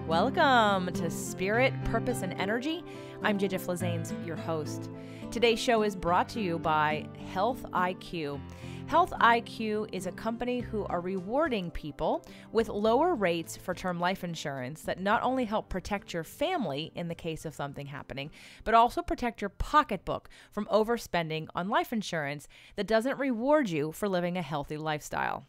Welcome to Spirit, Purpose, and Energy. I'm JJ Flazanes, your host. Today's show is brought to you by Health IQ. Health IQ is a company who are rewarding people with lower rates for term life insurance that not only help protect your family in the case of something happening, but also protect your pocketbook from overspending on life insurance that doesn't reward you for living a healthy lifestyle.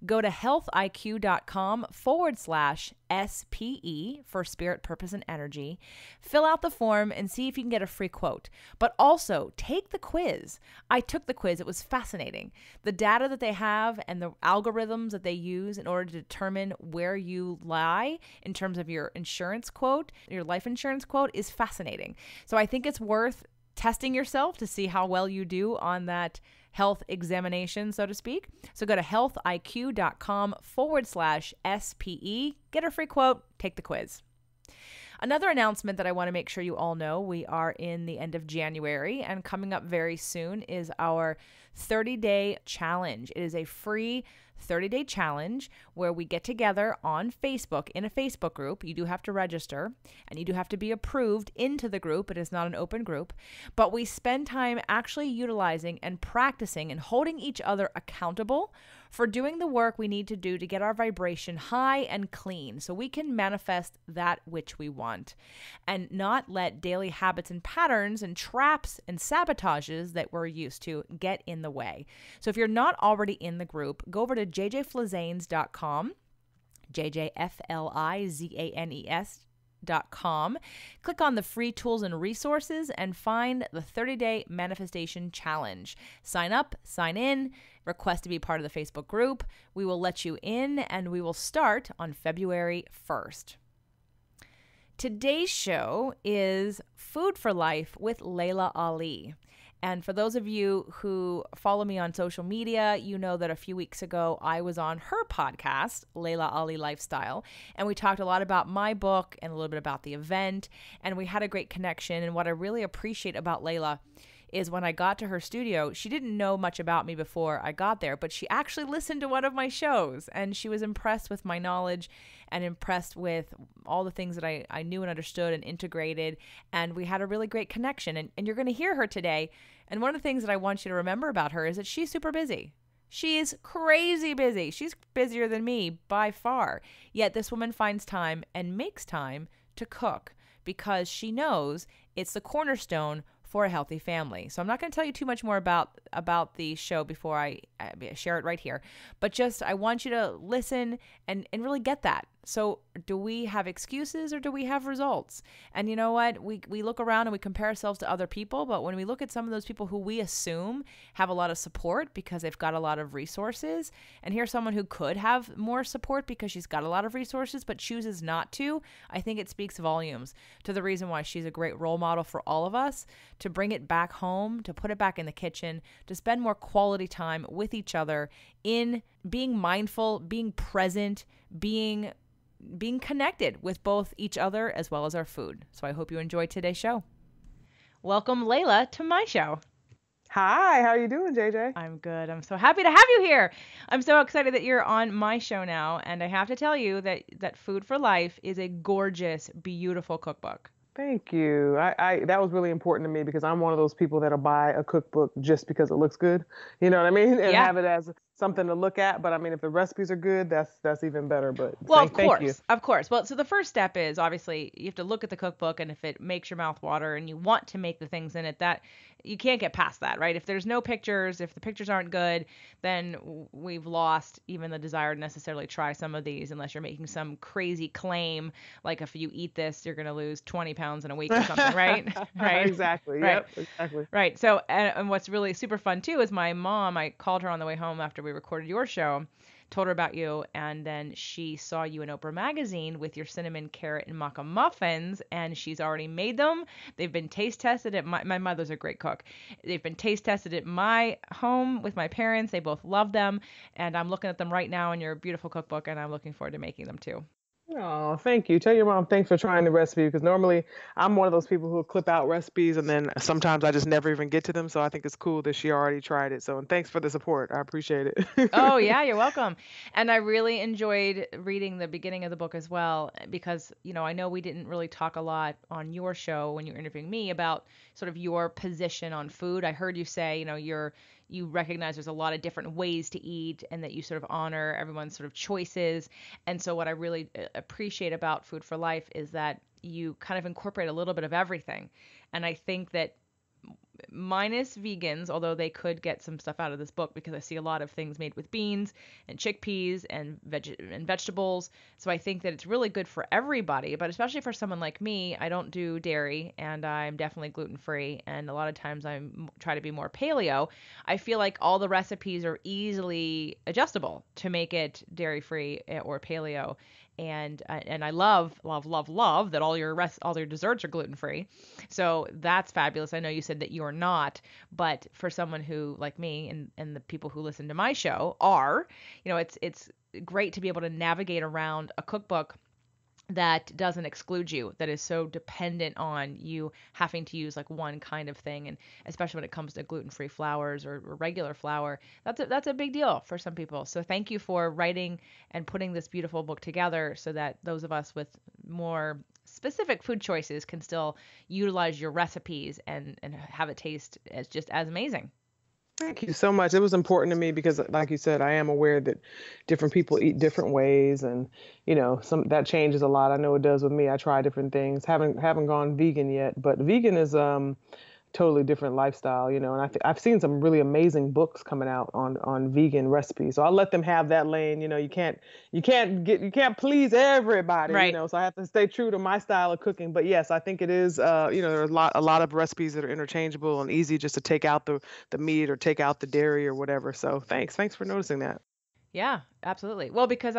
Go to healthiq.com/SPE for Spirit, Purpose, and Energy. Fill out the form and see if you can get a free quote. But also take the quiz. I took the quiz. It was fascinating. The data that they have and the algorithms that they use in order to determine where you lie in terms of your insurance quote, your life insurance quote, is fascinating. So I think it's worth testing yourself to see how well you do on that health examination, so to speak. So go to healthiq.com/SPE, get a free quote, take the quiz. Another announcement that I want to make sure you all know, we are in the end of January, and coming up very soon is our 30-day challenge. It is a free 30-day challenge where we get together on Facebook in a Facebook group. You do have to register and you do have to be approved into the group. It is not an open group, but we spend time actually utilizing and practicing and holding each other accountable for doing the work we need to do to get our vibration high and clean so we can manifest that which we want and not let daily habits and patterns and traps and sabotages that we're used to get in the way. So if you're not already in the group, go over to jjflazanes.com, JJFLIZANES.com. Click on the free tools and resources and find the 30-day manifestation challenge. Sign up, sign in, request to be part of the Facebook group. We will let you in and we will start on February 1st. Today's show is Food for Life with Laila Ali. And for those of you who follow me on social media, you know that a few weeks ago I was on her podcast, Laila Ali Lifestyle, and we talked a lot about my book and a little bit about the event, and we had a great connection. And what I really appreciate about Laila is when I got to her studio, she didn't know much about me before I got there, but she actually listened to one of my shows, and she was impressed with my knowledge and impressed with all the things that I knew and understood and integrated, and we had a really great connection. And you're going to hear her today, and one of the things that I want you to remember about her is that she's super busy. She's crazy busy. She's busier than me by far, yet this woman finds time and makes time to cook because she knows it's the cornerstone for a healthy family. So I'm not going to tell you too much more about the show before I share it right here, but just I want you to listen and really get that. So do we have excuses or do we have results? And you know what? We look around and we compare ourselves to other people, but when we look at some of those people who we assume have a lot of support because they've got a lot of resources, and here's someone who could have more support because she's got a lot of resources but chooses not to, I think it speaks volumes to the reason why she's a great role model for all of us to bring it back home, to put it back in the kitchen, to spend more quality time with each other in being mindful, being present, being connected with both each other as well as our food. So I hope you enjoyed today's show. Welcome, Laila, to my show. Hi, how are you doing, JJ? I'm good. I'm so happy to have you here. I'm so excited that you're on my show now. And I have to tell you that Food for Life is a gorgeous, beautiful cookbook. Thank you. I that was really important to me because I'm one of those people that'll buy a cookbook just because it looks good. You know what I mean? And have it as something to look at. But I mean, if the recipes are good, that's even better. But well, thank you. Of course. Well, so the first step is obviously you have to look at the cookbook, and if it makes your mouth water and you want to make the things in it, that you can't get past that, right? If there's no pictures, if the pictures aren't good, then we've lost even the desire to necessarily try some of these unless you're making some crazy claim, like if you eat this, you're going to lose 20 pounds in a week or something, right? Right. Exactly. Right. Yep. Exactly. Right. So, and what's really super fun too is my mom, I called her on the way home after we recorded your show, told her about you, and then she saw you in Oprah magazine with your cinnamon, carrot, and maca muffins, and she's already made them. They've been taste tested at my mother's a great cook. They've been taste tested at my home with my parents. They both love them, and I'm looking at them right now in your beautiful cookbook, and I'm looking forward to making them too. Oh, thank you. Tell your mom thanks for trying the recipe because normally I'm one of those people who will clip out recipes and then sometimes I just never even get to them. So I think it's cool that she already tried it. So, and thanks for the support. I appreciate Oh, it. yeah, you're welcome. And I really enjoyed reading the beginning of the book as well, because, I know we didn't really talk a lot on your show when you were interviewing me about sort of your position on food. I heard you say, you recognize there's a lot of different ways to eat and that you sort of honor everyone's sort of choices. And so what I really appreciate about Food for Life is that you kind of incorporate a little bit of everything. And I think that minus vegans, although they could get some stuff out of this book because I see a lot of things made with beans and chickpeas and vegetables. So I think that it's really good for everybody, but especially for someone like me, I don't do dairy and I'm definitely gluten free. And a lot of times I try to be more paleo. I feel like all the recipes are easily adjustable to make it dairy free or paleo. And I love that all your desserts are gluten free. So that's fabulous. I know you said that you're not, but for someone who like me and the people who listen to my show are, it's great to be able to navigate around a cookbook that doesn't exclude you, that is so dependent on you having to use like one kind of thing, and especially when it comes to gluten-free flours or regular flour, that's a big deal for some people. So thank you for writing and putting this beautiful book together so that those of us with more specific food choices can still utilize your recipes and have it taste as just as amazing. Thank you so much. It was important to me because, like you said, I am aware that different people eat different ways, and some that changes a lot. I know it does with me. I try different things. Haven't gone vegan yet, but vegan is totally different lifestyle, and I've seen some really amazing books coming out on vegan recipes. So I'll let them have that lane. You can't please everybody, Right. So I have to stay true to my style of cooking. But yes, I think it is there are a lot of recipes that are interchangeable and easy just to take out the meat or take out the dairy or whatever. So thanks for noticing that. Yeah, absolutely. Well, because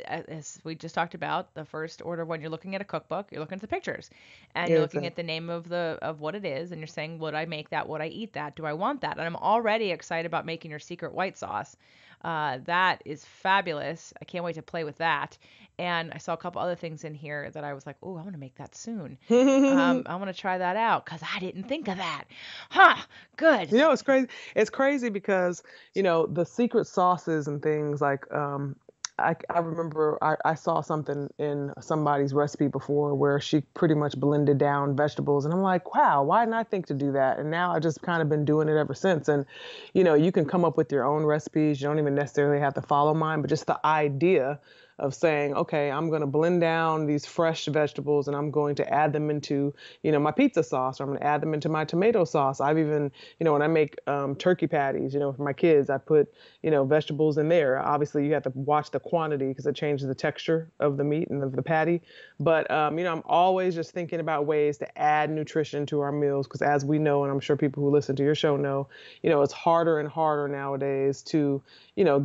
as we just talked about, the first order when you're looking at a cookbook, you're looking at the pictures, and you're Yeah, looking at the name of what it is, and you're saying, would I make that? Would I eat that? Do I want that? And I'm already excited about making your secret white sauce. That is fabulous. I can't wait to play with that. And I saw a couple other things in here that I was like, oh, I want to make that soon. I want to try that out because I didn't think of that. Huh? Good. It's crazy. It's crazy because, the secret sauces and things like, I remember I saw something in somebody's recipe before where she pretty much blended down vegetables. And I'm like, wow, why didn't I think to do that? And now I've just kind of been doing it ever since. And, you can come up with your own recipes. You don't even necessarily have to follow mine, but just the idea of saying, okay, I'm going to blend down these fresh vegetables and I'm going to add them into, my pizza sauce, or I'm going to add them into my tomato sauce. I've even, when I make turkey patties, for my kids, I put, vegetables in there. Obviously, you have to watch the quantity because it changes the texture of the meat and of the patty. But, I'm always just thinking about ways to add nutrition to our meals because as we know, and I'm sure people who listen to your show know, it's harder and harder nowadays to,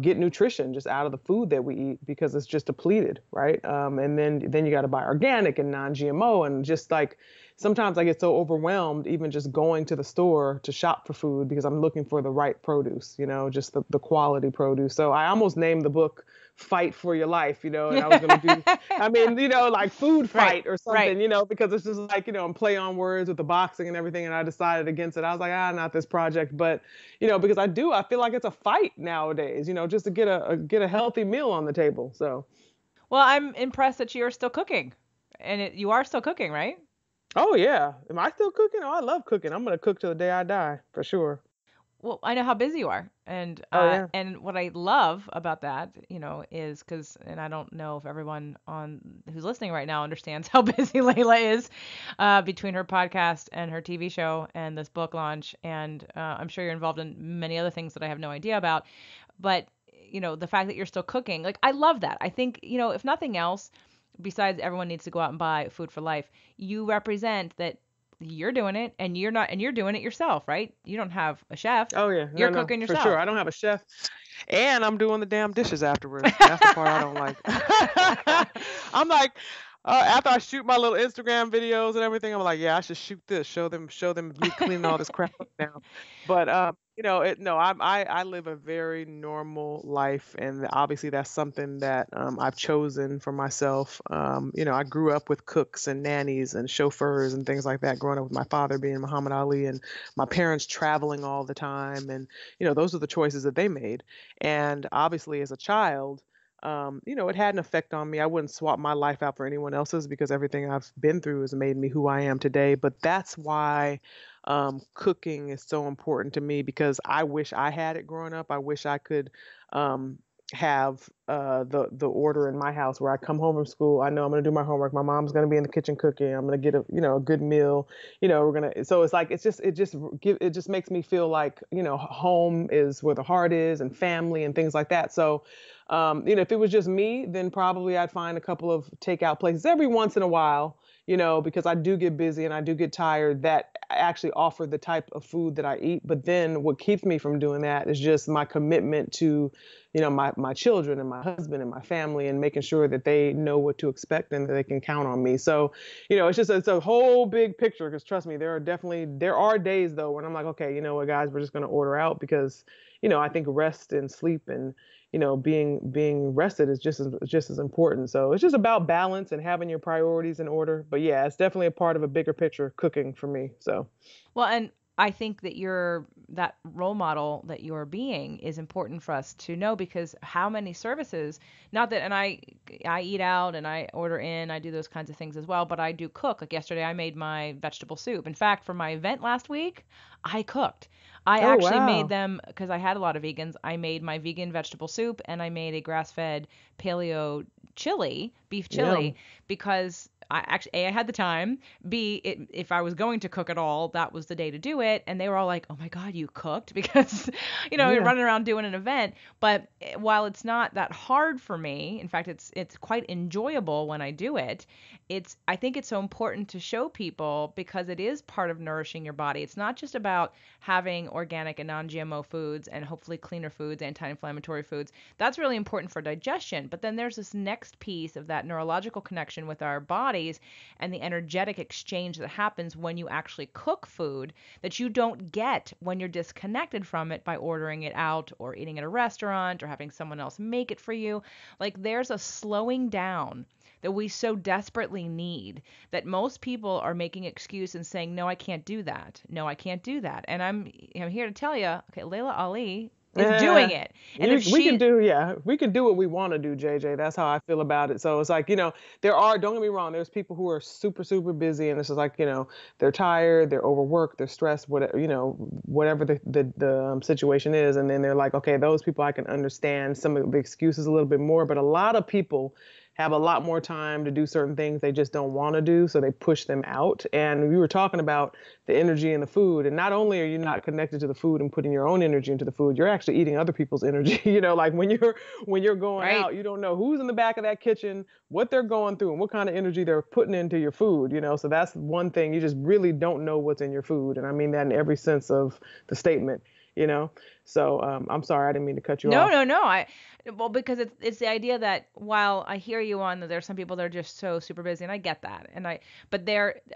get nutrition just out of the food that we eat because it's just depleted, right? And then you got to buy organic and non-GMO, and just like sometimes I get so overwhelmed even just going to the store to shop for food because I'm looking for the right produce, just the quality produce. So I almost named the book Fight for Your Life, and I was going to do, I mean, like food Right. fight or Right. something, because it's just like, play on words with the boxing and everything. And I decided against it. I was like, not this project. But, because I feel like it's a fight nowadays, just to get a healthy meal on the table. So. Well, I'm impressed that you're still cooking. And you are still cooking, right? Oh yeah. Am I still cooking? Oh, I love cooking. I'm gonna cook till the day I die, for sure. Well, I know how busy you are. Oh yeah. And what I love about that, is because, and I don't know if everyone on who's listening right now understands how busy Layla is, between her podcast and her TV show and this book launch. And I'm sure you're involved in many other things that I have no idea about. But, the fact that you're still cooking, like, I love that. I think, if nothing else, besides everyone needs to go out and buy Food for Life, you represent that you're doing it and you're doing it yourself, right? You don't have a chef. Oh yeah. You're No, cooking for sure. yourself. I don't have a chef, and I'm doing the damn dishes afterwards. That's the part I don't like. I'm like, after I shoot my little Instagram videos and everything, I'm like, yeah, I should shoot this. Show them me cleaning all this crap up now. But No, I live a very normal life, and obviously that's something that I've chosen for myself. I grew up with cooks and nannies and chauffeurs and things like that, growing up with my father being Muhammad Ali and my parents traveling all the time, and those are the choices that they made. And obviously, as a child, it had an effect on me. I wouldn't swap my life out for anyone else's because everything I've been through has made me who I am today. But that's why cooking is so important to me because I wish I had it growing up. I wish I could um, have the order in my house where I come home from school. I know I'm gonna do my homework. My mom's gonna be in the kitchen cooking. I'm gonna get a good meal. We're gonna. So it's like it just makes me feel like home is where the heart is and family and things like that. So. If it was just me, then probably I'd find a couple of takeout places every once in a while, because I do get busy and I do get tired that actually offer the type of food that I eat. But then what keeps me from doing that is just my commitment to, my children and my husband and my family and making sure that they know what to expect and that they can count on me. So, it's a whole big picture because trust me, there are days though when I'm like, okay, you know what, guys, we're just going to order out because, I think rest and sleep and being rested is just as important. So it's just about balance and having your priorities in order. But yeah, it's definitely a part of a bigger picture cooking for me. So Well, and I think that that role model that you're being is important for us to know because how many services, not that, and I eat out and I order in, I do those kinds of things as well, but I do cook. Like yesterday, I made my vegetable soup. In fact, for my event last week, I cooked. I oh actually made wow. them because I had a lot of vegans. I made my vegan vegetable soup and I made a grass-fed paleo chili, beef chili, Yum. because I actually A, I had the time. B, if I was going to cook at all, that was the day to do it. And they were all like, "Oh my God, you cooked!" Because you're Yeah. running around doing an event. But while it's not that hard for me, in fact, it's quite enjoyable when I do it. I think it's so important to show people because it is part of nourishing your body. It's not just about having organic and non-GMO foods and hopefully cleaner foods, anti-inflammatory foods. That's really important for digestion. But then there's this next piece of that neurological connection with our bodies and the energetic exchange that happens when you actually cook food that you don't get when you're disconnected from it by ordering it out or eating at a restaurant or having someone else make it for you. Like there's a slowing down that we so desperately need that most people are making excuse and saying, no, I can't do that. No, I can't do that. And I'm here to tell you, okay, Laila Ali is doing Yeah. it. And if We can she, do, yeah, we can do what we want to do, JJ. That's how I feel about it. So it's like, don't get me wrong, there's people who are super, super busy and it's just like, they're tired, they're overworked, they're stressed, whatever, whatever the situation is. And then they're like, okay, those people I can understand some of the excuses a little bit more, but a lot of people have a lot more time to do certain things they just don't want to do, so they push them out. And we were talking about the energy in the food, and not only are you not connected to the food and putting your own energy into the food, you're actually eating other people's energy. Like when you're going right? out, you don't know who's in the back of that kitchen, what they're going through, and what kind of energy they're putting into your food. So that's one thing, you just really don't know what's in your food, and I mean that in every sense of the statement. you know so I'm sorry, I didn't mean to cut you No, off. no, no. Well, because it's the idea that while I hear you on that there's some people that are just so super busy, and I get that, but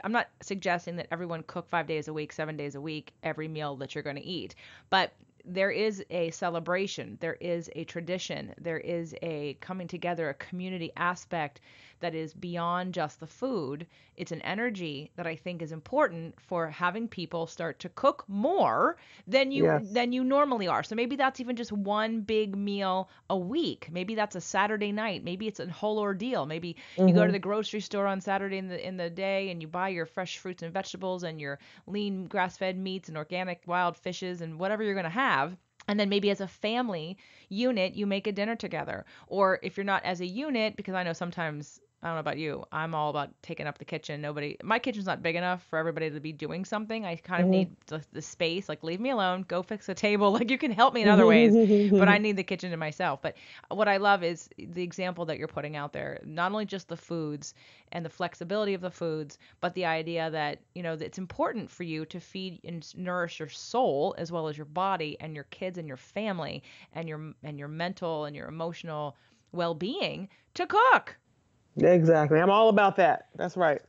I'm not suggesting that everyone cook 5 days a week, 7 days a week, every meal that you're going to eat, but there is a celebration, there is a tradition, there is a coming together, a community aspect that is beyond just the food. It's an energy that I think is important for having people start to cook more Yes. than you normally are. So maybe that's even just one big meal a week. Maybe that's a Saturday night. Maybe it's a whole ordeal. Maybe you go to Mhm. the grocery store on Saturday in the day and you buy your fresh fruits and vegetables and your lean grass-fed meats and organic wild fishes and whatever you're going to have. And then maybe as a family unit, you make a dinner together. Or if you're not as a unit, because I know sometimes, I don't know about you, I'm all about taking up the kitchen. My kitchen's not big enough for everybody to be doing something. I kind of Mhm. need the space. Like, leave me alone, go fix a table. Like, you can help me in other ways, but I need the kitchen to myself. But what I love is the example that you're putting out there. Not only just the foods and the flexibility of the foods, but the idea that, that it's important for you to feed and nourish your soul as well as your body and your kids and your family and your mental and your emotional well-being to cook. Exactly. I'm all about that. That's right.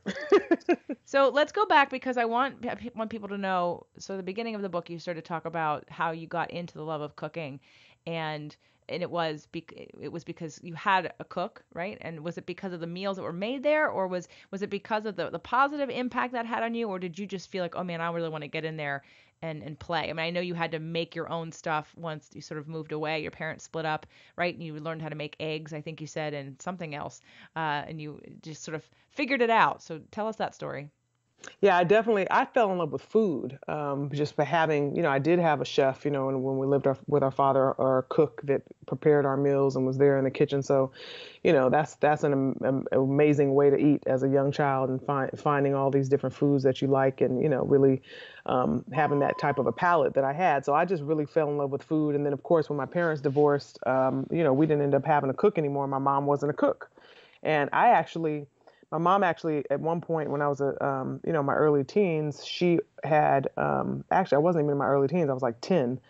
So let's go back because I want people to know. So the beginning of the book, you started to talk about how you got into the love of cooking, and it was because you had a cook, right? And was it because of the meals that were made there, or was it because of the positive impact that had on you, or did you just feel like, oh man, I really want to get in there and play? I mean, I know you had to make your own stuff once you sort of moved away. Your parents split up, right? And you learned how to make eggs, I think you said, and something else, and you just sort of figured it out. So tell us that story. Yeah, I fell in love with food, just by having, I did have a chef, and when we lived with our father, or a cook that prepared our meals and was there in the kitchen. So, that's an amazing way to eat as a young child, and finding all these different foods that you like, and, really having that type of a palate that I had. So I just really fell in love with food. And then, of course, when my parents divorced, we didn't end up having a cook anymore. My mom wasn't a cook. And my mom actually, at one point when I was my early teens, she had, actually, I wasn't even in my early teens. I was like 10.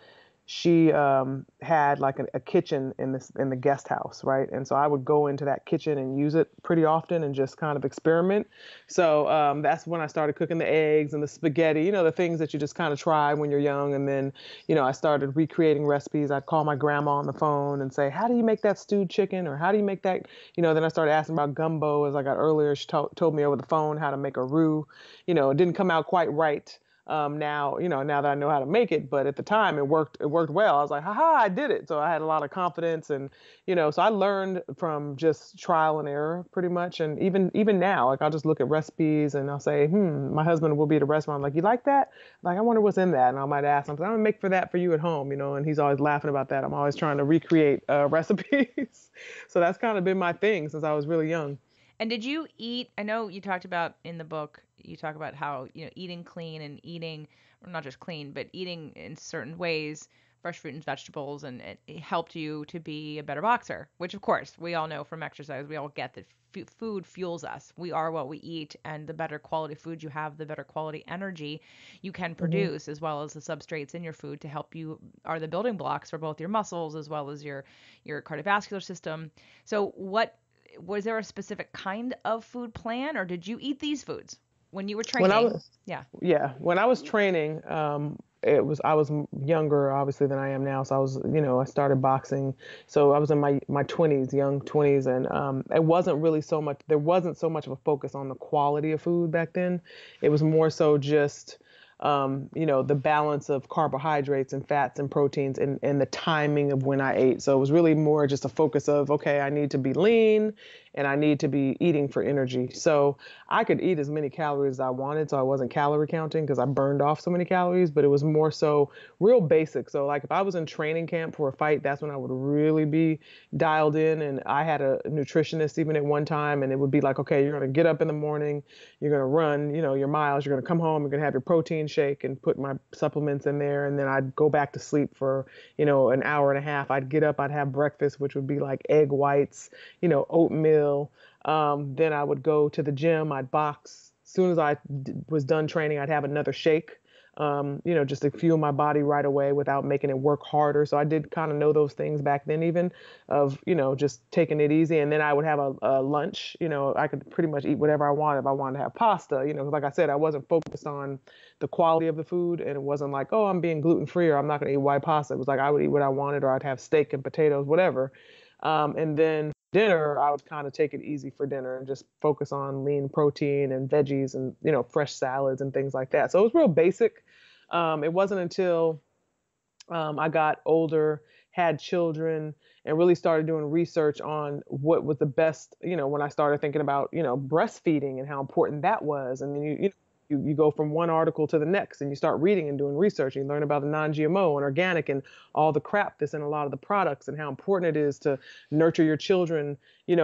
She had like a kitchen in the guest house, right? And so I would go into that kitchen and use it pretty often and just kind of experiment. So that's when I started cooking the eggs and the spaghetti, the things that you just kind of try when you're young. And then, I started recreating recipes. I'd call my grandma on the phone and say, how do you make that stewed chicken? Or how do you make that? Then I started asking about gumbo as I got earlier. She told me over the phone how to make a roux. It didn't come out quite right. Now that I know how to make it, but at the time it worked well. I was like, haha, I did it. So I had a lot of confidence, and, so I learned from just trial and error pretty much. And even now, like, I'll just look at recipes and I'll say, my husband will be at a restaurant. I'm like, you like that? Like, I wonder what's in that. And I might ask him, I'm gonna make that for you at home, and he's always laughing about that. I'm always trying to recreate recipes. So that's kind of been my thing since I was really young. And did you eat? I know you talked about in the book, you talk about how, eating clean and eating, or not just clean, but eating in certain ways, fresh fruit and vegetables, and it helped you to be a better boxer, which of course we all know from exercise. We all get that food fuels us. We are what we eat, and the better quality food you have, the better quality energy you can produce, as well as the substrates in your food to help you are the building blocks for both your muscles as well as your cardiovascular system. So was there a specific kind of food plan, or did you eat these foods when you were training? When I was training, I was younger obviously than I am now. So I was, I started boxing. So I was in my 20s, young 20s. And it wasn't really there wasn't so much of a focus on the quality of food back then. It was more so just, the balance of carbohydrates and fats and proteins, and the timing of when I ate. So it was really more just a focus of, okay, I need to be lean and I need to be eating for energy. So I could eat as many calories as I wanted. So I wasn't calorie counting because I burned off so many calories, but it was more so real basic. So like if I was in training camp for a fight, that's when I would really be dialed in. And I had a nutritionist even at one time, and it would be like, okay, you're going to get up in the morning, you're going to run, your miles, you're going to come home, you're going to have your protein shake and put my supplements in there. And then I'd go back to sleep for, an hour and a half. I'd get up, I'd have breakfast, which would be like egg whites, oatmeal. Then I would go to the gym, I'd box. As soon as I was done training, I'd have another shake, just to fuel my body right away without making it work harder. So I did kind of know those things back then, even of, just taking it easy. And then I would have a lunch, I could pretty much eat whatever I wanted. If I wanted to have pasta, like I said, I wasn't focused on the quality of the food, and it wasn't like, oh, I'm being gluten free or I'm not going to eat white pasta. It was like I would eat what I wanted, or I'd have steak and potatoes, whatever. And then dinner, I would kind of take it easy for dinner and just focus on lean protein and veggies and, fresh salads and things like that. So it was real basic. It wasn't until I got older, had children, and really started doing research on what was the best, when I started thinking about, breastfeeding and how important that was. And then you go from one article to the next, and you start reading and doing research, and you learn about the non-GMO and organic and all the crap that's in a lot of the products, and how important it is to nurture your children,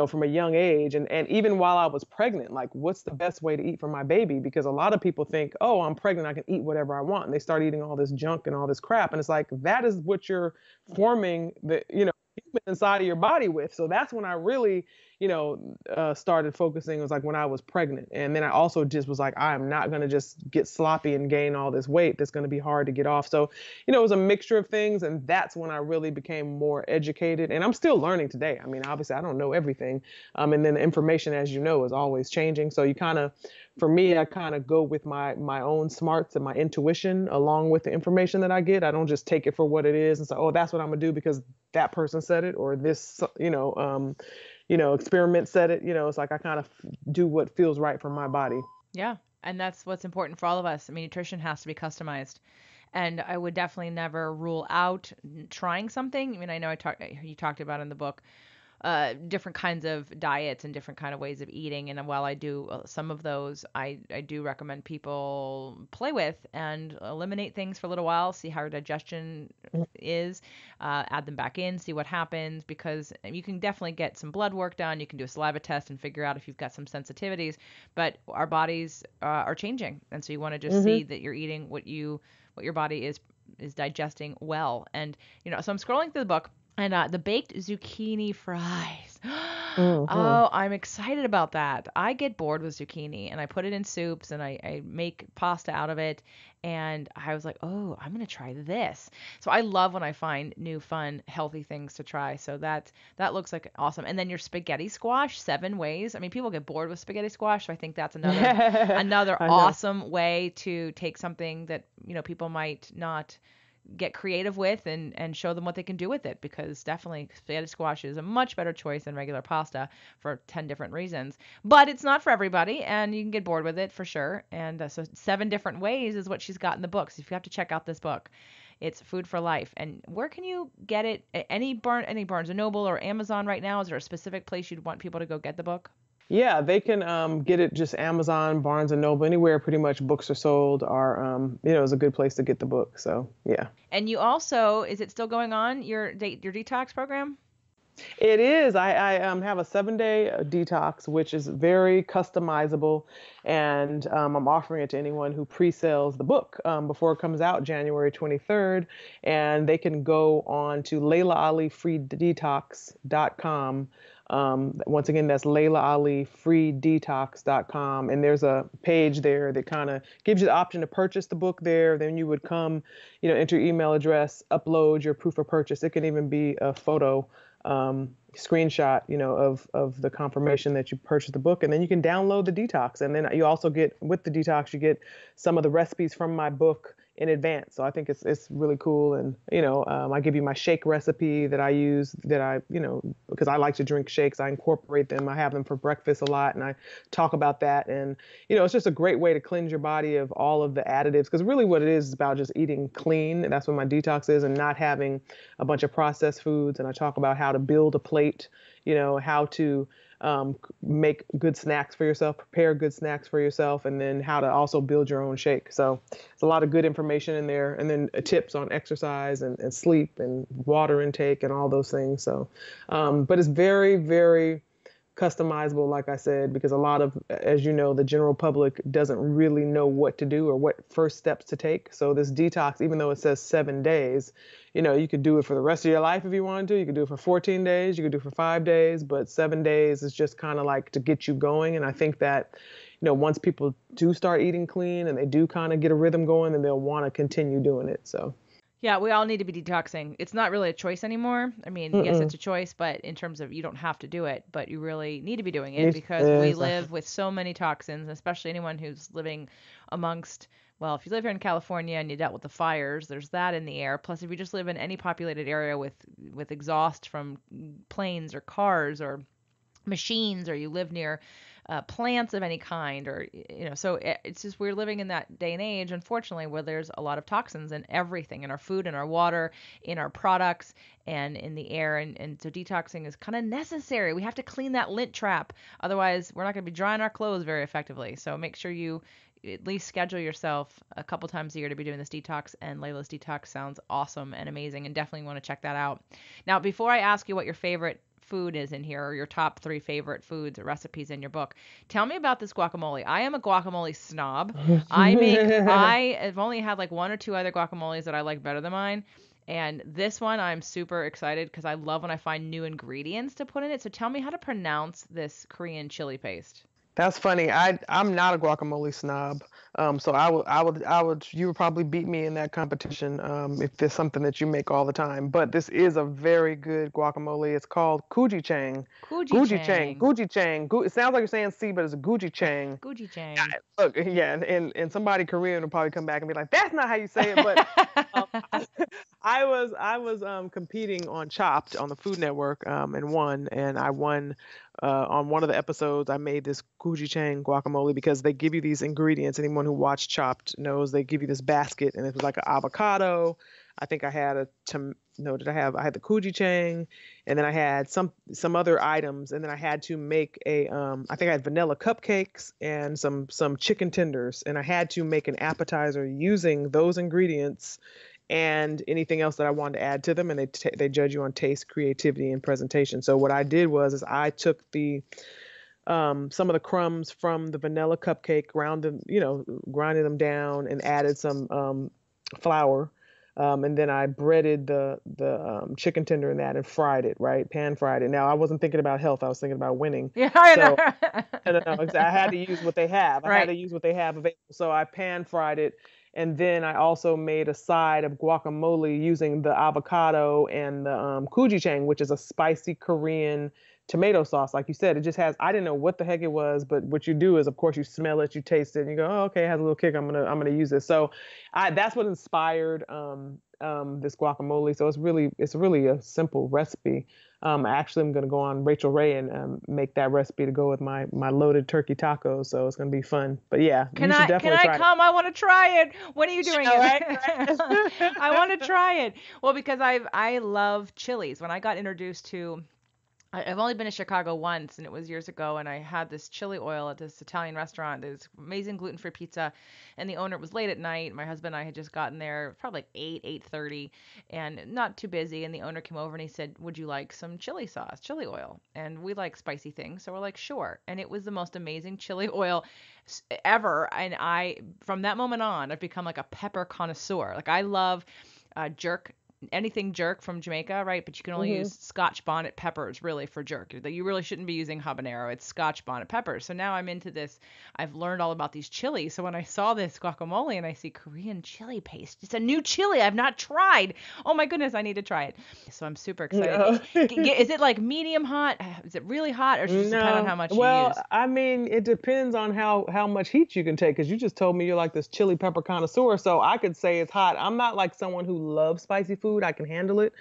from a young age. And even while I was pregnant, like, what's the best way to eat for my baby? Because a lot of people think, oh, I'm pregnant, I can eat whatever I want. And they start eating all this junk and all this crap. And it's like, that is what you're forming the, human inside of your body with. So that's when I really, started focusing was like when I was pregnant. And then I also just was like, I'm not going to just get sloppy and gain all this weight that's going to be hard to get off. So, it was a mixture of things. And that's when I really became more educated. And I'm still learning today. I mean, obviously, I don't know everything. And then the information, as you know, is always changing. So for me, I kind of go with my own smarts and my intuition along with the information that I get. I don't just take it for what it is and say, oh, that's what I'm going to do because that person said it, or this, experiment said it. It's like I kind of do what feels right for my body. Yeah. And that's what's important for all of us. I mean, nutrition has to be customized. And I would definitely never rule out trying something. I mean, I know you talked about in the book different kinds of diets and different kind of ways of eating. And while I do some of those, I do recommend people play with and eliminate things for a little while, see how your digestion is, add them back in, see what happens, because you can definitely get some blood work done. You can do a saliva test and figure out if you've got some sensitivities, but our bodies are changing. And so you want to just see that you're eating what your body is digesting well. And, so I'm scrolling through the book. And the baked zucchini fries. Oh, I'm excited about that. I get bored with zucchini, and I put it in soups, and I make pasta out of it. And I was like, oh, I'm going to try this. So I love when I find new, fun, healthy things to try. So that looks like awesome. And then your spaghetti squash, 7 ways. I mean, people get bored with spaghetti squash, so I think that's another awesome way to take something that, people might not get creative with and show them what they can do with it, because definitely spaghetti squash is a much better choice than regular pasta for 10 different reasons. But it's not for everybody, and you can get bored with it for sure. And so 7 different ways is what she's got in the book. So if you have to check out this book, it's Food for Life. And where can you get it? Any Barnes & Noble or Amazon right now? Is there a specific place you'd want people to go get the book? Yeah, they can get it just Amazon, Barnes and Noble, anywhere pretty much books are sold is a good place to get the book. So, yeah. And you also, is it still going on, your detox program? It is. I have a 7-day detox, which is very customizable, and I'm offering it to anyone who pre-sales the book before it comes out January 23rd, and they can go on to LailaAliFreeDetox.com. Once again, that's LailaAliFreeDetox.com, and there's a page there that kind of gives you the option to purchase the book there. Then you would come, enter your email address, upload your proof of purchase. It can even be a photo screenshot, of the confirmation that you purchased the book, and then you can download the detox. And then you also get, with the detox, you get some of the recipes from my book in advance. So I think it's really cool. And, I give you my shake recipe that I use, because I like to drink shakes. I incorporate them. I have them for breakfast a lot, and I talk about that. And, it's just a great way to cleanse your body of all of the additives, because really what it is about just eating clean. And that's what my detox is, and not having a bunch of processed foods. And I talk about how to build a plate, how to make good snacks for yourself, prepare good snacks for yourself, and then how to also build your own shake. So it's a lot of good information in there, and then tips on exercise and sleep and water intake and all those things. So, but it's very, very customizable, like I said, because a lot of, as you know, the general public doesn't really know what to do or what first steps to take. So this detox, even though it says 7 days, you could do it for the rest of your life if you wanted to. You could do it for 14 days. You could do it for 5 days, but 7 days is just kind of like to get you going. And I think that, once people do start eating clean and they do kind of get a rhythm going, then they'll want to continue doing it. So. Yeah, we all need to be detoxing. It's not really a choice anymore. I mean, yes, it's a choice, but in terms of, you don't have to do it, but you really need to be doing it, because we live with so many toxins, especially anyone who's living amongst, well, if you live here in California and you dealt with the fires, there's that in the air. Plus, if you just live in any populated area with exhaust from planes or cars or machines, or you live near plants of any kind, or so it's just, we're living in that day and age, unfortunately, where there's a lot of toxins in everything, in our food, in our water, in our products, and in the air, and so detoxing is kind of necessary. We have to clean that lint trap, otherwise we're not going to be drying our clothes very effectively. So make sure you at least schedule yourself a couple times a year to be doing this detox, and Laila's detox sounds awesome and amazing, and definitely want to check that out. Now, before I ask you what your favorite food is in here, or your top 3 favorite foods or recipes in your book, tell me about this guacamole. I am a guacamole snob. I have only had like 1 or 2 other guacamoles that I like better than mine, And this one I'm super excited because I love when I find new ingredients to put in it. So tell me how to pronounce this Korean chili paste. That's funny. I'm not a guacamole snob. So you would probably beat me in that competition, if there's something that you make all the time. But this is a very good guacamole. It's called Kujichang. Kuji Kujichang. Chang. Kujichang. It sounds like you're saying C, but it's Gujichang. Guji Chang. Look, yeah, and somebody Korean will probably come back and be like, "That's not how you say it." But um, I was competing on Chopped on the Food Network, and won, and I won on one of the episodes. I made this gochujang guacamole because they give you these ingredients. Anyone who watched Chopped knows they give you this basket, and it was like an avocado. I think I had no, did I have? I had the gochujang, and then I had some other items, and then I had to make I think I had vanilla cupcakes and some chicken tenders, and I had to make an appetizer using those ingredients and anything else that I wanted to add to them, and they judge you on taste, creativity, and presentation. So what I did is I took some of the crumbs from the vanilla cupcake, grinded them down, and added some flour. And then I breaded the chicken tender in that and fried it, right? Pan fried it. Now I wasn't thinking about health; I was thinking about winning. Yeah, I So know. no, I had to use what they have. I had Right. to use what they have available. So I pan fried it, and then I also made a side of guacamole using the avocado and the gochujang, which is a spicy Korean tomato sauce. Like you said, it just has. I didn't know what the heck it was, but what you do is, of course, you smell it, you taste it, and you go, "Oh, okay, it has a little kick. I'm gonna use this." So, that's what inspired this guacamole. So it's really a simple recipe. Actually, I'm gonna go on Rachel Ray and make that recipe to go with my loaded turkey tacos. So it's gonna be fun. But yeah, Can you should I can definitely I try it. come? I want to try it. When are you doing All right, it? right. I want to try it. Well, because I love chilies. When I got introduced to I've only been to Chicago once, and it was years ago. And I had this chili oil at this Italian restaurant. There's amazing gluten-free pizza, and the owner, it was late at night. My husband and I had just gotten there, probably like 8:30, and not too busy. And the owner came over and he said, "Would you like some chili sauce, chili oil?" And we like spicy things, so we're like, "Sure." And it was the most amazing chili oil ever. And from that moment on, I've become like a pepper connoisseur. Like I love jerk anything jerk from Jamaica, right? But you can only use Hmm. Scotch bonnet peppers really for jerk. That you really shouldn't be using habanero. It's Scotch bonnet peppers. So now I'm into this. I've learned all about these chilies. So when I saw this guacamole and I see Korean chili paste, it's a new chili I've not tried. Oh my goodness, I need to try it. So I'm super excited. No. Is it like medium hot? Is it really hot, or does it just depend on how No. much you Well, use? I mean, it depends on how much heat you can take. Because you just told me you're like this chili pepper connoisseur, so I could say it's hot. I'm not like someone who loves spicy food. I can handle it,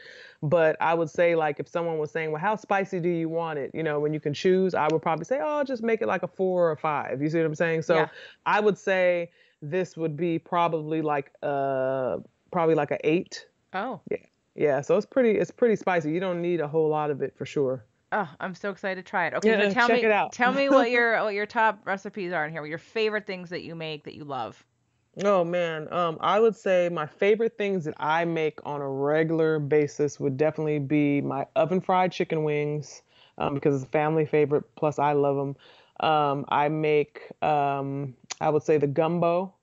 but I would say like if someone was saying, "Well, how spicy do you want it?" When you can choose, I would probably say, "Oh, just make it like a 4 or 5." You see what I'm saying? So Yeah. I would say this would be probably like a 8. Oh. Yeah. Yeah. So it's pretty spicy. You don't need a whole lot of it for sure. Oh, I'm so excited to try it. Okay, so Yeah, check it out. tell me what your top recipes are in here. What your favorite things that you make that you love. Oh man, I would say my favorite things that I make on a regular basis would definitely be my oven fried chicken wings, because it's a family favorite. Plus, I love them. I make, I would say the gumbo.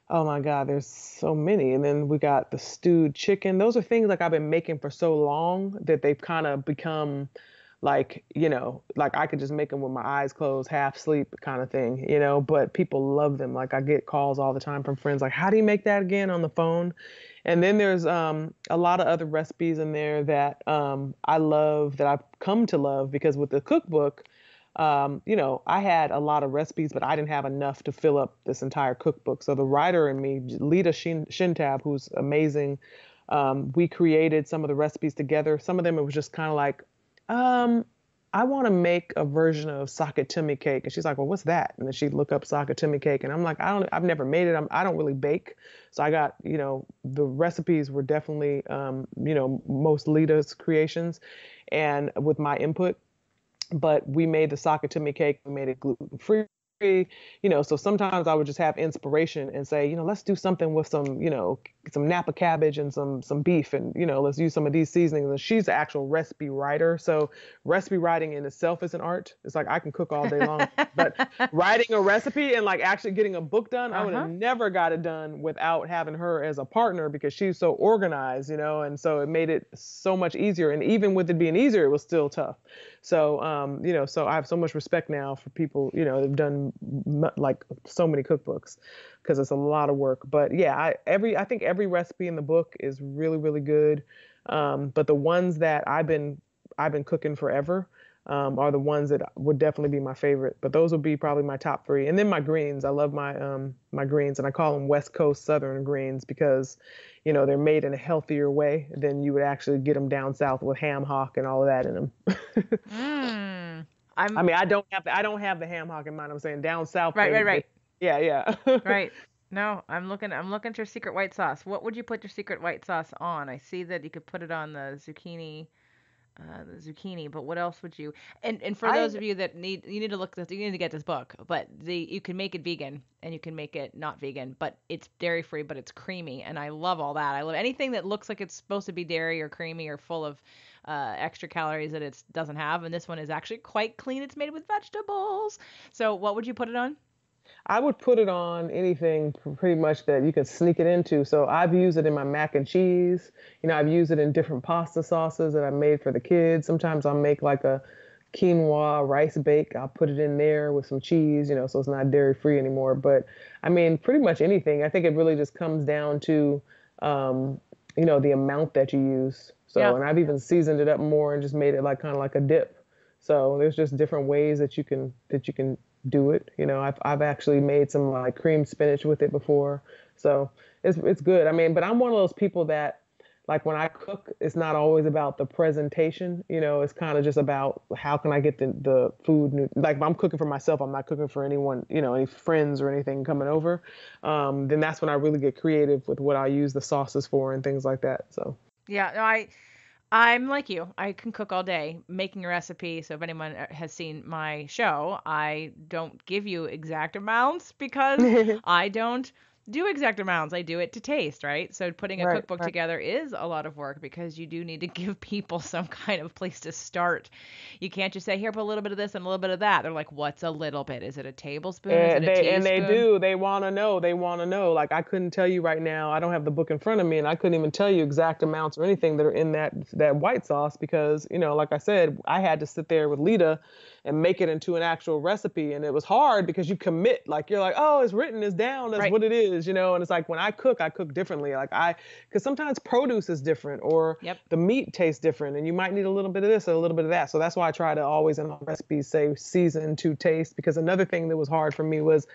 Oh my God, there's so many. And then we got the stewed chicken. Those are things like I've been making for so long that they've kind of become like, like I could just make them with my eyes closed, half sleep kind of thing. But people love them. Like I get calls all the time from friends like, how do you make that again on the phone? And then there's a lot of other recipes in there that I love, that I've come to love, because with the cookbook, I had a lot of recipes, but I didn't have enough to fill up this entire cookbook. So the writer in me, Lita Shintab, who's amazing, we created some of the recipes together. Some of them it was just kind of like, um, I want to make a version of sakatumi cake. And she's like, well, what's that? And then she'd look up sakatumi cake. And I'm like, I've never made it. I don't really bake. So I got, the recipes were definitely, most Lita's creations and with my input. But we made the sakatumi cake. We made it gluten free. so sometimes I would just have inspiration and say, let's do something with some Napa cabbage and some beef, and let's use some of these seasonings. And she's the actual recipe writer, so recipe writing in itself is an art. It's like I can cook all day long, but writing a recipe and like actually getting a book done, I would have never got it done without having her as a partner, because she's so organized, and so it made it so much easier. And even with it being easier, it was still tough. So, so I have so much respect now for people, that have done like so many cookbooks, because it's a lot of work. But yeah, I think every recipe in the book is really, really good. But the ones that I've been cooking forever, are the ones that would definitely be my favorite. But those would be probably my top three. And then my greens. I love my greens, and I call them West Coast Southern greens because, they're made in a healthier way than you would actually get them down south with ham hock and all of that in them. I don't have the ham hock in mind. I'm saying down south. Right. Yeah. Right. No, I'm looking at your secret white sauce. What would you put your secret white sauce on? I see that you could put it on the zucchini. But what else would you? And for those of you that you need to get this book. But you can make it vegan and you can make it not vegan, but it's dairy free, but it's creamy, and I love all that. I love anything that looks like it's supposed to be dairy or creamy or full of extra calories that it doesn't have. And this one is actually quite clean. It's made with vegetables. So what would you put it on? I would put it on anything pretty much that you can sneak it into. So I've used it in my mac and cheese. I've used it in different pasta sauces that I made for the kids. Sometimes I'll make like a quinoa rice bake. I'll put it in there with some cheese, so it's not dairy free anymore. But I mean, pretty much anything. I think it really just comes down to, the amount that you use. So, yeah. And I've even seasoned it up more and just made it like kind of like a dip. So there's just different ways that you can do it. I've actually made some like cream spinach with it before. So it's good. I mean, but I'm one of those people that, like, when I cook, it's not always about the presentation. It's kind of just about how can I get the food. Like, if I'm cooking for myself, I'm not cooking for anyone, any friends or anything coming over. Then that's when I really get creative with what I use the sauces for and things like that. So yeah, no, I'm like you. I can cook all day making a recipe. So if anyone has seen my show, I don't give you exact amounts because I don't do exact amounts. I do it to taste, right? So putting a cookbook together is a lot of work because you do need to give people some kind of place to start. You can't just say, here, put a little bit of this and a little bit of that. They're like, what's a little bit? Is it a tablespoon? Is it a teaspoon? And they do. They want to know. Like, I couldn't tell you right now. I don't have the book in front of me, and I couldn't even tell you exact amounts or anything that are in that white sauce because, like I said, I had to sit there with Lita and make it into an actual recipe. And it was hard because you commit, like, you're like, oh, it's written, it's down, that's what it is, and it's like, when I cook differently. Like, because sometimes produce is different, or the meat tastes different, and you might need a little bit of this or a little bit of that. So that's why I try to always in my recipes say season to taste, because another thing that was hard for me was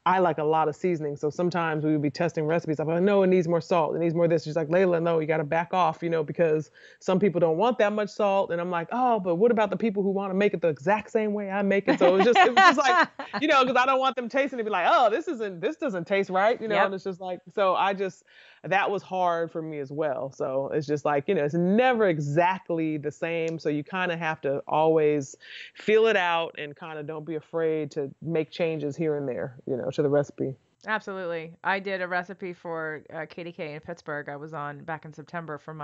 I like a lot of seasoning. So sometimes we would be testing recipes. I'm like, no, it needs more salt. It needs more of this. She's like, Laila, no, you got to back off, because some people don't want that much salt. And I'm like, oh, but what about the people who want to make it the exact same way I make it? So it was just like, because I don't want them tasting to be like, oh, this doesn't taste right. And it's just like, so that was hard for me as well. So it's just like, it's never exactly the same. So you kind of have to always feel it out and kind of don't be afraid to make changes here and there, to the recipe. Absolutely. I did a recipe for KDK in Pittsburgh. I was on back in September for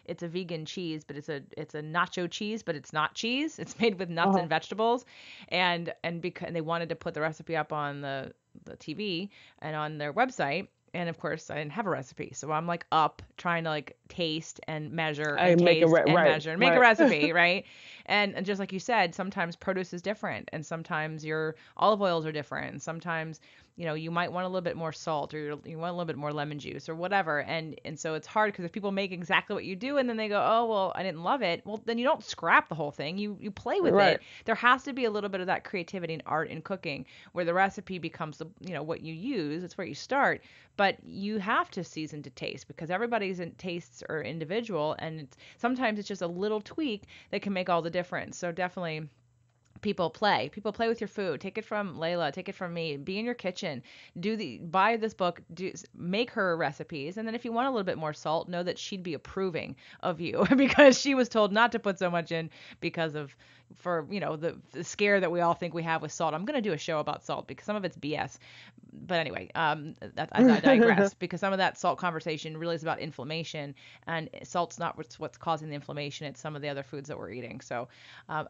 it's a vegan cheese, but it's a nacho cheese, but it's not cheese. It's made with nuts and vegetables. And because they wanted to put the recipe up on the TV and on their website. And of course, I didn't have a recipe. So I'm like up trying to like taste and measure and measure and make a recipe, right? And just like you said, sometimes produce is different, and sometimes your olive oils are different. And sometimes, you might want a little bit more salt, or you want a little bit more lemon juice or whatever. And so it's hard because if people make exactly what you do and then they go, oh, well, I didn't love it. Well, then you don't scrap the whole thing. You play with it. There has to be a little bit of that creativity and art in cooking where the recipe becomes what you use. It's where you start. But you have to season to taste because everybody's tastes are individual, and sometimes it's just a little tweak that can make all the difference. So definitely people play with your food. Take it from Laila, take it from me. Be in your kitchen, buy this book, make her recipes. And then if you want a little bit more salt, know that she'd be approving of you because she was told not to put so much in because of for, the scare that we all think we have with salt. I'm going to do a show about salt because some of it's BS. But anyway, I digress because some of that salt conversation really is about inflammation, and salt's not what's causing the inflammation. It's some of the other foods that we're eating. So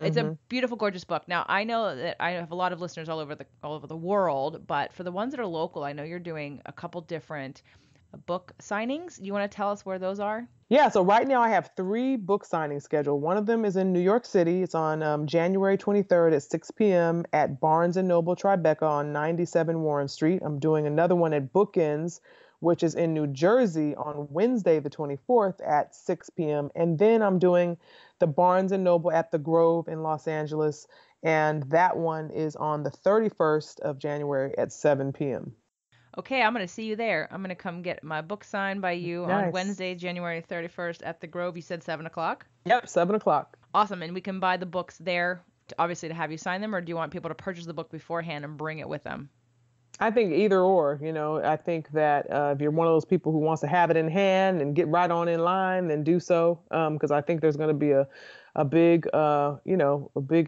it's a beautiful, gorgeous book. Now, I know that I have a lot of listeners all over the world, but for the ones that are local, I know you're doing a couple different book signings. You want to tell us where those are? Yeah, so right now I have 3 book signings scheduled. One of them is in New York City. It's on January 23rd at 6 p.m. at Barnes & Noble Tribeca on 97 Warren Street. I'm doing another one at Bookends, which is in New Jersey on Wednesday the 24th at 6 p.m. And then I'm doing the Barnes & Noble at the Grove in Los Angeles, and that one is on the 31st of January at 7 p.m. Okay, I'm going to see you there. I'm going to come get my book signed by you on Wednesday, January 31st at the Grove. You said 7 o'clock? Yep, 7 o'clock. Awesome. And we can buy the books there, obviously, to have you sign them, or do you want people to purchase the book beforehand and bring it with them? I think either or. I think that if you're one of those people who wants to have it in hand and get right on in line, then do so. Because I think there's going to be a big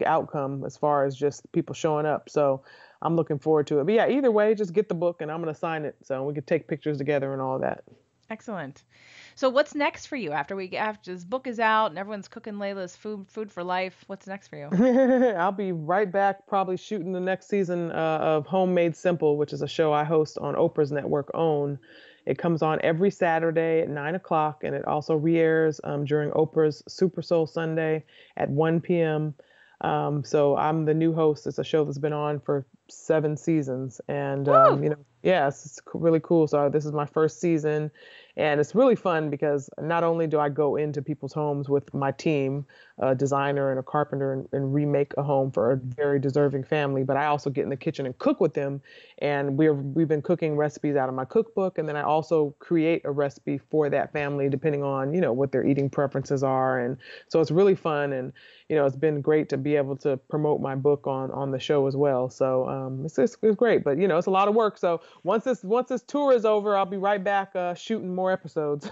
outcome as far as just people showing up. So I'm looking forward to it. But yeah, either way, just get the book and I'm going to sign it so we can take pictures together and all that. Excellent. So what's next for you after this book is out and everyone's cooking Laila's food for life? What's next for you? I'll be right back, probably shooting the next season of Homemade Simple, which is a show I host on Oprah's network OWN. It comes on every Saturday at 9 o'clock, and it also re-airs during Oprah's Super Soul Sunday at 1 p.m. So I'm the new host. It's a show that's been on for 7 seasons, and it's really cool. So this is my first season, and it's really fun because not only do I go into people's homes with my team, a designer and a carpenter, and remake a home for a very deserving family, but I also get in the kitchen and cook with them. And we've been cooking recipes out of my cookbook, and then I also create a recipe for that family depending on what their eating preferences are. And so it's really fun, and it's been great to be able to promote my book on the show as well. So it's great, but it's a lot of work. So once this tour is over, I'll be right back shooting more episodes.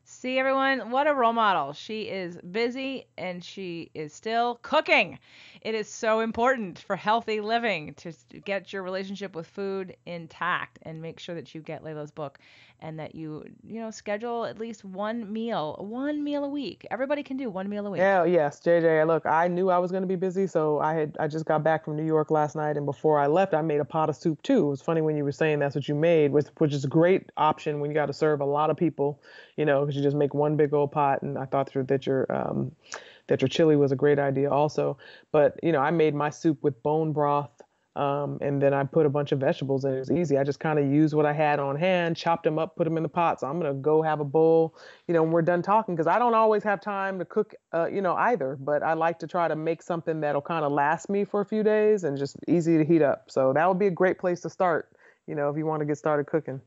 See, everyone, what a role model. She is busy and she is still cooking. It is so important for healthy living to get your relationship with food intact and make sure that you get Laila's book and that you schedule at least one meal a week. Everybody can do one meal a week. Yeah, yes, JJ. Look, I knew I was going to be busy, so I just got back from New York last night, and before I left, I made a pot of soup too. It was funny when you were saying that's what you made, which is a great option when you got to serve a lot of people, because you just make one big old pot. And I thought that your chili was a great idea also. But I made my soup with bone broth. And then I put a bunch of vegetables in. It was easy. I just kind of used what I had on hand, chopped them up, put them in the pot. So I'm going to go have a bowl, when we're done talking, because I don't always have time to cook, either. But I like to try to make something that'll kind of last me for a few days and just easy to heat up. So that would be a great place to start, if you want to get started cooking.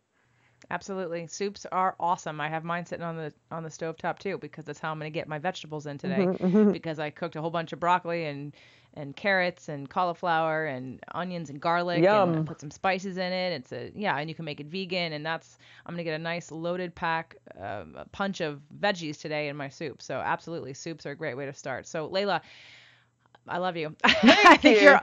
Absolutely. Soups are awesome. I have mine sitting on the stovetop too, because that's how I'm going to get my vegetables in today, because I cooked a whole bunch of broccoli and carrots and cauliflower and onions and garlic. Yum. And I put some spices in it. And you can make it vegan. And I'm going to get a nice loaded punch of veggies today in my soup. So absolutely, soups are a great way to start. So Laila, I love you. I think you're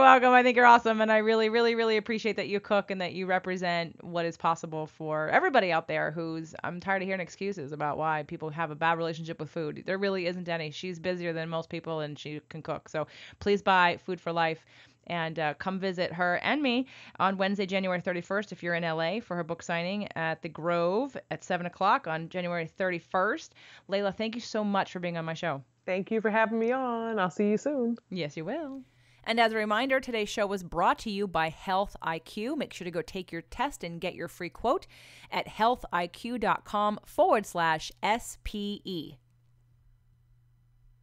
welcome. I think you're awesome. And I really, really, really appreciate that you cook and that you represent what is possible for everybody out there I'm tired of hearing excuses about why people have a bad relationship with food. There really isn't any. She's busier than most people and she can cook. So please buy Food for Life and come visit her and me on Wednesday, January 31st, if you're in LA, for her book signing at the Grove at 7 o'clock on January 31st. Laila, thank you so much for being on my show. Thank you for having me on. I'll see you soon. Yes, you will. And as a reminder, today's show was brought to you by Health IQ. Make sure to go take your test and get your free quote at healthiq.com/SPE.